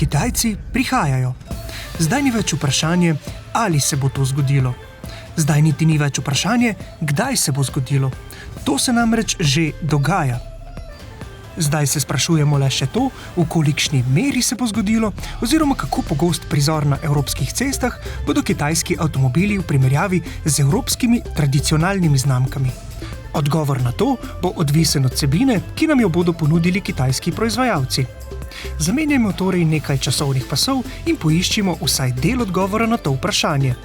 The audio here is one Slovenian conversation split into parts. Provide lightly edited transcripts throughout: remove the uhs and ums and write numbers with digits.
Kitajci prihajajo. Zdaj ni več vprašanje, ali se bo to zgodilo. Zdaj niti ni več vprašanje, kdaj se bo zgodilo. To se namreč že dogaja. Zdaj se sprašujemo le še to, v kolikšni meri se bo zgodilo, oziroma kako pogost prizor na evropskih cestah bodo kitajski avtomobili v primerjavi z evropskimi tradicionalnimi znamkami. Odgovor na to bo odvisen od vsebine, ki nam jo bodo ponudili kitajski proizvajalci. Zamenjajmo torej nekaj časovnih pasov in poiščimo vsaj del odgovora na to vprašanje.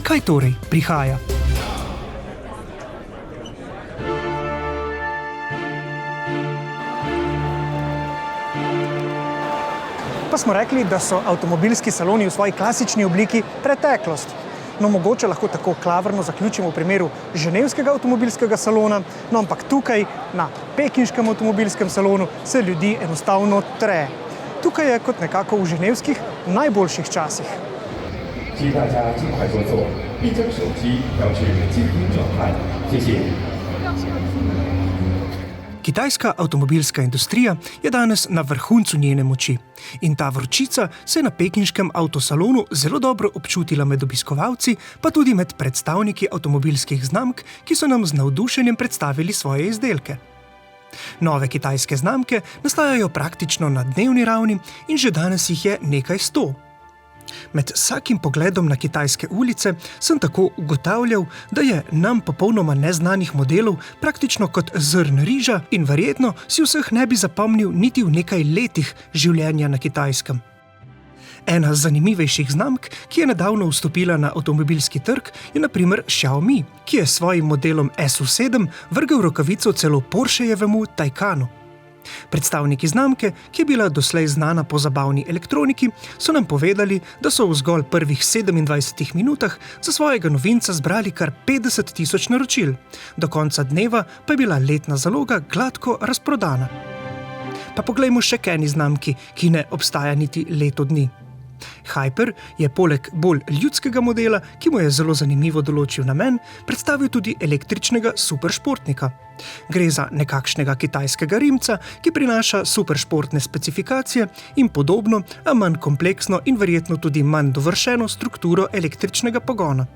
Kaj torej prihaja? Pa smo rekli, da so avtomobilski saloni v svoji klasični obliki preteklost. No, mogoče lahko tako klavrno zaključimo v primeru ženevskega avtomobilskega salona, no, ampak tukaj, na pekinškem avtomobilskem salonu, se ljudi enostavno tre. Tukaj je kot nekako v ženevskih najboljših časih. Kitajska avtomobilska industrija je danes na vrhuncu njene moči in ta vročica se je na pekinškem avtosalonu zelo dobro občutila med obiskovalci, pa tudi med predstavniki avtomobilskih znamk, ki so nam z navdušenjem predstavili svoje izdelke. Nove kitajske znamke nastajajo praktično na dnevni ravni in že danes jih je nekaj 100. Med vsakim pogledom na kitajske ulice sem tako ugotavljal, da je nam popolnoma neznanih modelov praktično kot zrn riža in verjetno si vseh ne bi zapomnil niti v nekaj letih življenja na Kitajskem. Ena zanimivejših znamk, ki je nedavno vstopila na avtomobilski trg, je na primer Xiaomi, ki je s svojim modelom SU7 vrgel rokavico celo Porschejevemu Taycanu. Predstavniki znamke, ki je bila doslej znana po zabavni elektroniki, so nam povedali, da so v zgolj prvih 27 minutah za svojega novinca zbrali kar 50 000 naročil. Do konca dneva pa je bila letna zaloga gladko razprodana. Pa poglejmo še k eni znamki, ki ne obstaja niti leto dni. Hyper je poleg bolj ljudskega modela, ki mu je zelo zanimivo določil namen, predstavil tudi električnega superšportnika. Gre za nekakšnega kitajskega rimca, ki prinaša superšportne specifikacije in podobno, a manj kompleksno in verjetno tudi manj dovršeno strukturo električnega pogona.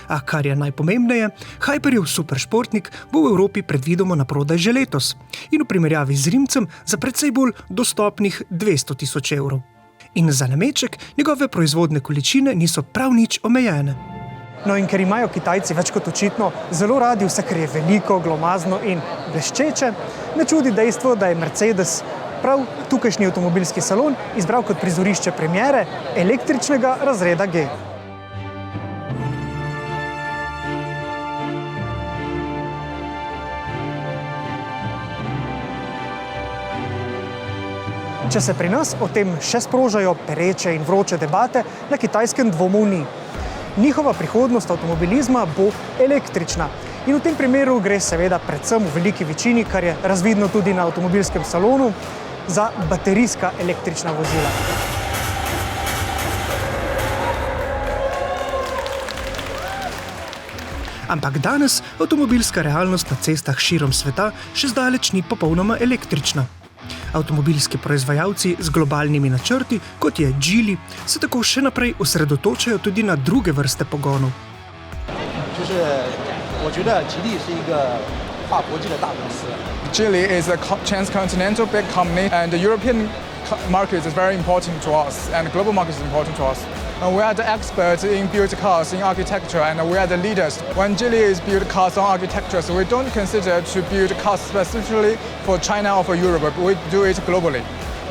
A kar je najpomembneje, Hyperjev superšportnik bo v Evropi predvidoma naprodaj že letos in v primerjavi z rimcem za precej bolj dostopnih 200 000 evrov. In za nameček njegove proizvodne količine niso prav nič omejene. No, in ker imajo Kitajci več kot očitno zelo radi vse, kar je veliko, glomazno in bleščeče, ne čudi dejstvo, da je Mercedes prav tukajšnji avtomobilski salon izbral kot prizorišče premiere električnega razreda G. Če se pri nas o tem še sprožajo pereče in vroče debate, na Kitajskem dvomov ni. Njihova prihodnost avtomobilizma bo električna. In v tem primeru gre seveda predvsem v veliki večini, kar je razvidno tudi na avtomobilskem salonu, za baterijska električna vozila. Ampak danes avtomobilska realnost na cestah širom sveta še zdaleč ni popolnoma električna. Avtomobilski proizvajalci z globalnimi načrti, kot je Geely, se tako še naprej osredotočajo tudi na druge vrste pogonov. Geely is a transcontinental big company and the European market is very important to us and the global market is important to us. We are the experts in build cars in architecture and we are the leaders. When Geely is build cars on architecture, so we don't consider to build cars specifically for China or for Europe, but we do it globally.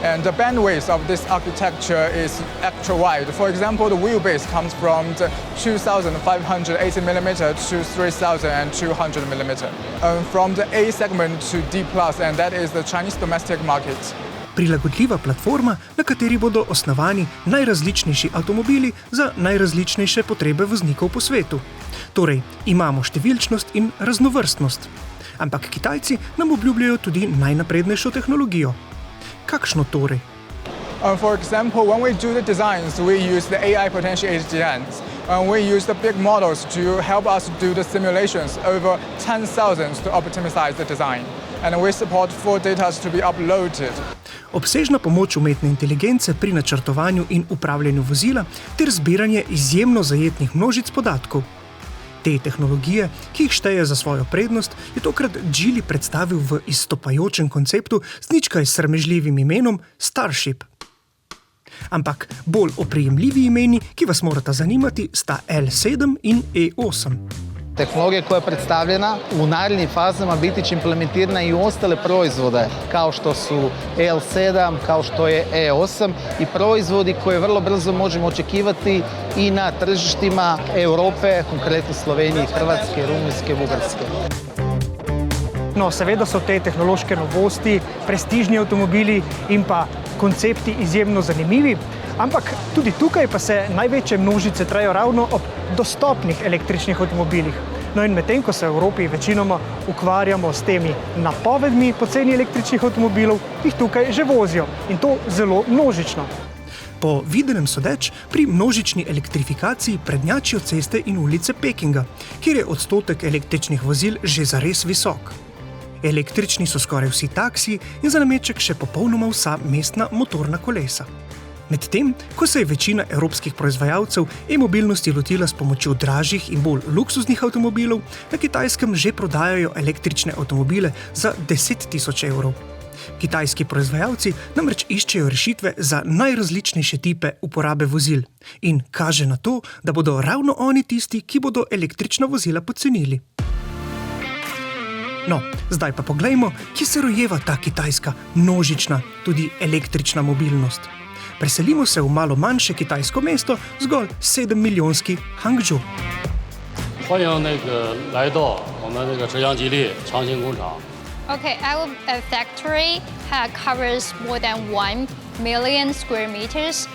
And the bandwidth of this architecture is extra wide. For example, the wheelbase comes from the 2,580mm to 3,200mm. From the A segment to D+, and that is the Chinese domestic market. Prilagodljiva platforma, na kateri bodo osnovani najrazličnejši avtomobili za najrazličnejše potrebe voznikov po svetu. Torej, imamo številčnost in raznovrstnost. Ampak Kitajci nam obljubljajo tudi najnaprednejšo tehnologijo. Kakšno torej? For example, when we do the designs, we use the AI potentiated designs. We use the big models to help us do the simulations over 10,000 to optimize the design. And we support full data to be uploaded. obsežna pomoč umetne inteligence pri načrtovanju in upravljanju vozila ter zbiranje izjemno zajetnih množic podatkov. Te tehnologije, ki jih šteje za svojo prednost, je tokrat Geely predstavil v izstopajočem konceptu z ničkaj sramežljivim imenom Starship. Ampak bolj oprijemljivi imeni, ki vas morata zanimati, sta L7 in E8. Tehnologija koja je predstavljena u narednim fazama biti će implementirana i u ostale proizvode kao što su L7, kao što je E8 i proizvodi koje vrlo brzo možemo očekivati i na tržištima Europe, konkretno Slovenije, Hrvatske, Rumunjske, Bugarske. No, seveda so te tehnološke novosti, prestižni avtomobili in pa koncepti izjemno zanimivi, ampak tudi tukaj pa se največje množice trajajo ravno ob dostopnih električnih avtomobilih. No in medtem, ko se v Evropi večinoma ukvarjamo s temi napovedmi poceni električnih avtomobilov, jih tukaj že vozijo in to zelo množično. Po videnem sodeč, pri množični elektrifikaciji prednjačijo ceste in ulice Pekinga, kjer je odstotek električnih vozil že zares visok. Električni so skoraj vsi taksiji in za nameček še popolnoma vsa mestna motorna kolesa. Medtem, ko se je večina evropskih proizvajalcev e-mobilnosti lotila s pomočjo dražjih in bolj luksuznih avtomobilov, na Kitajskem že prodajajo električne avtomobile za 10 000 evrov. Kitajski proizvajalci namreč iščejo rešitve za najrazličnejše tipe uporabe vozil in kaže na to, da bodo ravno oni tisti, ki bodo električna vozila pocenili. No, zdaj pa poglejmo, kje se rojeva ta kitajska množična, tudi električna mobilnost. Preselimo se v malo manjše kitajsko mesto, zgolj 7-milijonski Hangzhou. 欢迎来到我们浙江吉利长兴工厂。 Okay, our factory covers more than 1 million square meters.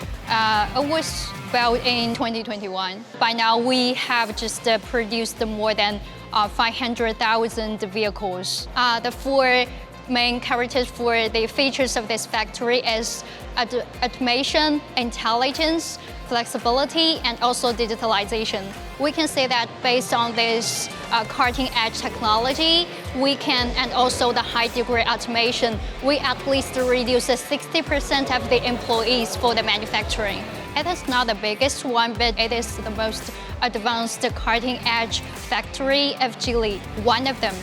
It was built in 2021. By now, we have just produced more than 500,000 vehicles. The four main characters for the features of this factory is automation, intelligence, flexibility, and also digitalization. We can say that based on this cutting-edge technology, and also the high degree automation, we at least reduce 60% of the employees for the manufacturing. It is not the biggest one, but it is the most advanced cutting-edge factory of Geely, one of them.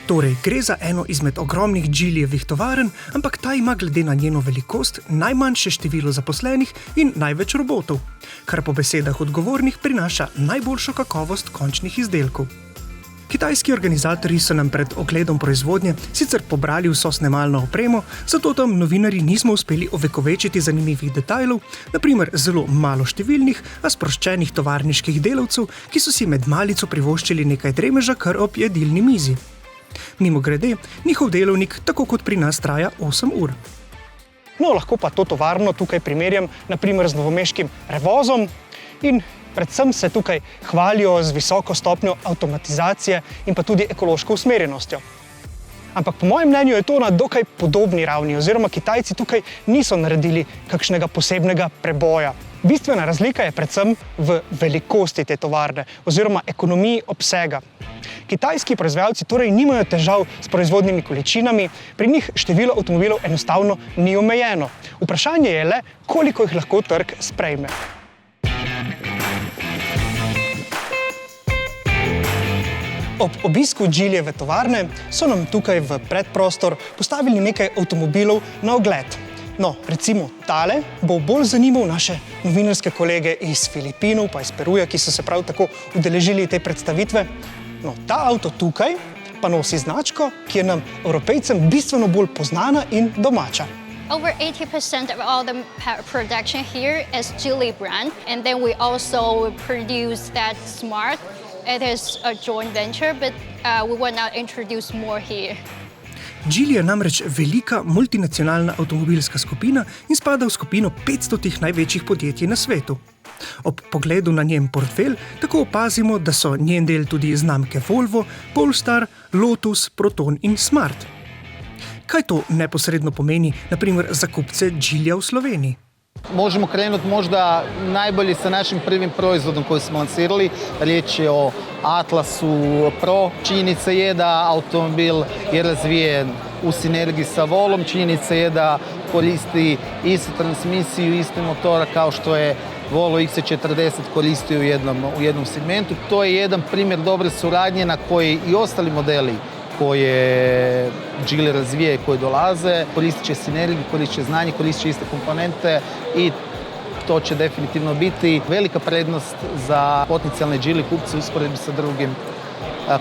Torej, gre za eno izmed ogromnih Geelyjevih tovarn, ampak ta ima glede na njeno velikost najmanjše število zaposlenih in največ robotov, kar po besedah odgovornih prinaša najboljšo kakovost končnih izdelkov. Kitajski organizatorji so nam pred ogledom proizvodnje sicer pobrali vso snemalno opremo, zato tam novinarji nismo uspeli ovekovečiti zanimivih detajlov, na primer zelo malo številnih, a sproščenih tovarniških delavcev, ki so si med malico privoščili nekaj dremeža kar ob jedilni mizi. Mimogrede, njihov delovnik, tako kot pri nas, traja 8 ur. No, lahko pa to tovarno tukaj primerjam naprimer z novomeškim Revozom in predvsem se tukaj hvalijo z visoko stopnjo avtomatizacije in pa tudi ekološko usmerjenostjo. Ampak po mojem mnenju je to na dokaj podobni ravni, oziroma Kitajci tukaj niso naredili kakšnega posebnega preboja. Bistvena razlika je predvsem v velikosti te tovarne oziroma ekonomiji obsega. Kitajski proizvajalci torej nimajo težav s proizvodnimi količinami, pri njih število avtomobilov enostavno ni omejeno. Vprašanje je le, koliko jih lahko trg sprejme. Ob obisku Geelyjeve tovarne so nam tukaj v predprostor postavili nekaj avtomobilov na ogled. No, recimo tale bo bolj zanimal naše novinarske kolege iz Filipinov pa iz Peruja, ki so se prav tako udeležili te predstavitve. No, ta avto tukaj pa nosi značko, ki je nam, Evropejcem, bistveno bolj poznana in domača. Over 80% of all the production here is Geely brand, and then we also produce that Smart. It is a joint venture, but we will not introduce more here. Geely je namreč velika multinacionalna avtomobilska skupina in spada v skupino 500 največjih podjetij na svetu. Ob pogledu na njen portfelj tako opazimo, da so njen del tudi znamke Volvo, Polestar, Lotus, Proton in Smart. Kaj to neposredno pomeni, na primer, za kupce Geelyja v Sloveniji? Možemo krenuti možda najbolje sa našim prvim proizvodom koji smo lansirali. Riječ je o Atlasu Pro. Činjenica je da automobil je razvijen u sinergiji sa Volvom. Činjenica je da koristi istu transmisiju, isti motora kao što je Volvo XC40 koristio u jednom segmentu. To je jedan primjer dobre suradnje na koji i ostali modeli koje Geely razvije i koje dolaze, koristit će sinergiju, koristit će znanje, koristit će iste komponente i to će definitivno biti velika prednost za potencijalne Geely kupce u usporedbi sa drugim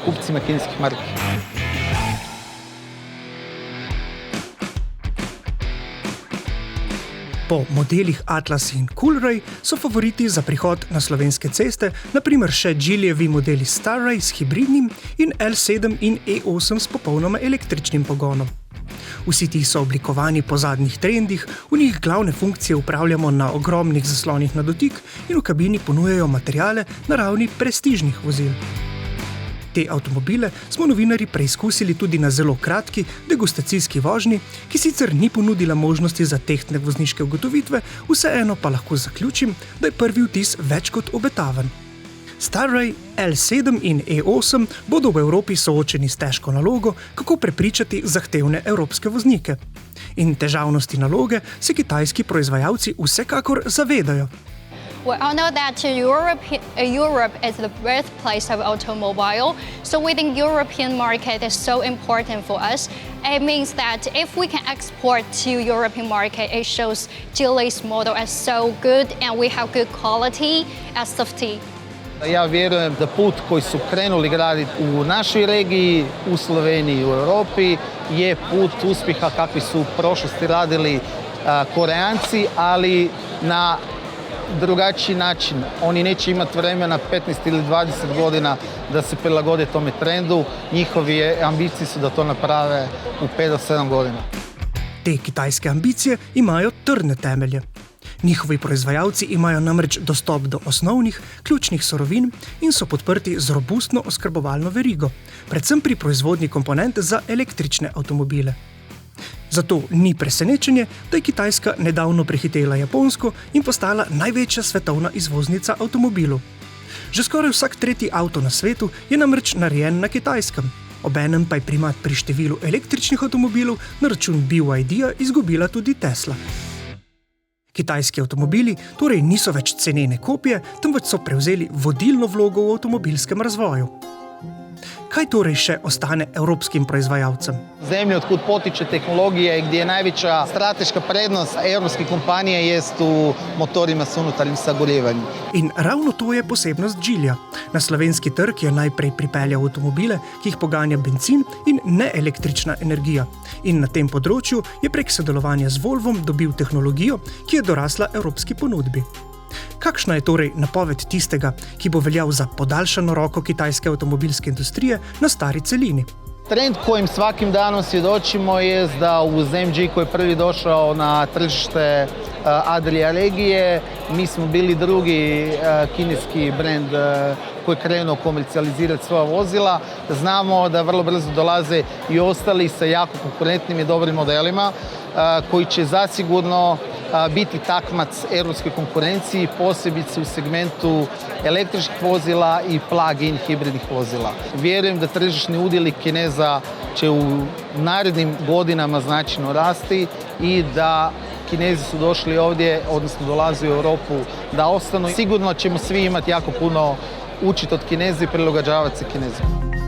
kupcima kineskih marki. Po modelih Atlas in Coolray so favoriti za prihod na slovenske ceste, naprimer še Geelyjevi modeli Starray s hibridnim in L7 in E8 s popolnoma električnim pogonom. Vsi ti so oblikovani po zadnjih trendih, v njih glavne funkcije upravljamo na ogromnih zaslonih na dotik in v kabini ponujajo materiale na ravni prestižnih vozil. Te avtomobile smo novinarji preizkusili tudi na zelo kratki degustacijski vožnji, ki sicer ni ponudila možnosti za tehtne vozniške ugotovitve, vseeno pa lahko zaključim, da je prvi vtis več kot obetaven. Starray, L7 in E8 bodo v Evropi soočeni s težko nalogo, kako prepričati zahtevne evropske voznike. In težavnosti naloge se kitajski proizvajalci vsekakor zavedajo. We all know that Europe is the birthplace of automobile, so within European market is so important for us. It means that if we can export to European market, it shows Geely's model is so good and we have good quality and safety. Ja vjerujem da put koji su krenuli graditi u našoj regiji, u Sloveniji i u Europi je put uspjeha kakvi su u prošlosti radili Koreanci, ali na drugačiji način. Oni neće imati vremena 15 ili 20 godina da se prilagode tome trendu. Njihovi ambicije su da to naprave u 5 do 7 godina. Te kitajske ambicije imajo trdne temelje. Njihovi proizvajalci imajo namreč dostop do osnovnih, ključnih surovin in so podprti z robustno oskrbovalno verigo, predvsem pri proizvodnji komponent za električne avtomobile. Zato ni presenečenje, da je Kitajska nedavno prehitela Japonsko in postala največja svetovna izvoznica avtomobilov. Že skoraj vsak tretji avto na svetu je namreč narejen na Kitajskem, obenem pa je primat pri številu električnih avtomobilov na račun BYD-ja izgubila tudi Tesla. Kitajski avtomobili torej niso več cenene kopije, temveč so prevzeli vodilno vlogo v avtomobilskem razvoju. Kaj torej še ostane evropskim proizvajalcem? Zemlje otkud potiče tehnologija i gdje je najveća strateška prednost europske kompanije jest u motorima s unutarnjim sagorjevanjem. In ravno to je posebnost Geelyja. Na slovenski trg je najprej pripeljal avtomobile, ki jih poganja bencin in neelektrična energija. In na tem področju je prek sodelovanja z Volvom dobil tehnologijo, ki je dorasla evropski ponudbi. Kakšna je torej napoved tistega, ki bo veljal za podaljšano roko kitajske avtomobilske industrije na stari celini? Trend kojim svakim danom svjedočimo je da uz MG koji je prvi došao na tržište Adria regije, mi smo bili drugi kineski brend koji je krenuo komercijalizirati svoja vozila. Znamo da vrlo brzo dolaze i ostali sa jako konkurentnim i dobrim modelima koji će zasigurno biti takmac europskoj konkurenciji, posebice u segmentu električnih vozila i plug-in hibridnih vozila. Vjerujem da tržišni udjeli Kineza će u narednim godinama značajno rasti i da Kinezi su došli ovdje, odnosno dolaze u Europu da ostanu. Sigurno ćemo svi imati jako puno učiti od Kineza i prilagođavati se Kinezima.